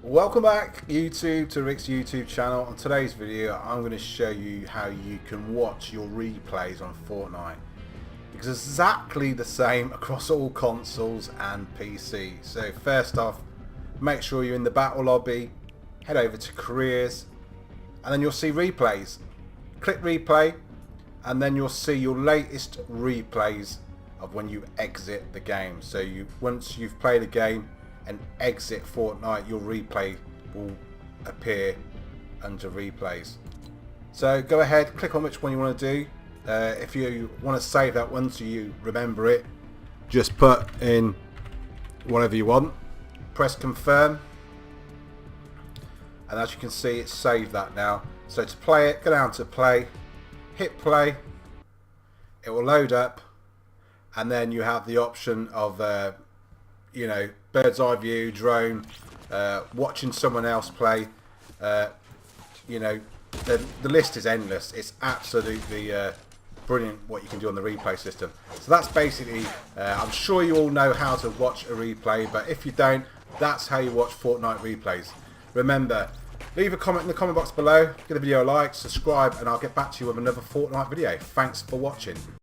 Welcome back YouTube to Rick's YouTube channel. On today's video I'm going to show you how you can watch your replays on Fortnite, because it's exactly the same across all consoles and PC. So first off, make sure you're in the battle lobby, head over to careers, and then you'll see replays. Click replay and then you'll see your latest replays of when you exit the game. So once you've played a game and exit Fortnite, your replay will appear under replays. So go ahead, click on which one you want to do. If you want to save that one so you remember it, just put in whatever you want, press confirm, and as you can see it's saved that now. So to play it, go down to play, hit play, it will load up, and then you have the option of bird's eye view, drone, watching someone else play. The list is endless. It's absolutely brilliant what you can do on the replay system. So that's basically, I'm sure you all know how to watch a replay, but if you don't, that's how you watch Fortnite replays. Remember, leave a comment in the comment box below, give the video a like, subscribe, and I'll get back to you with another Fortnite video. Thanks for watching.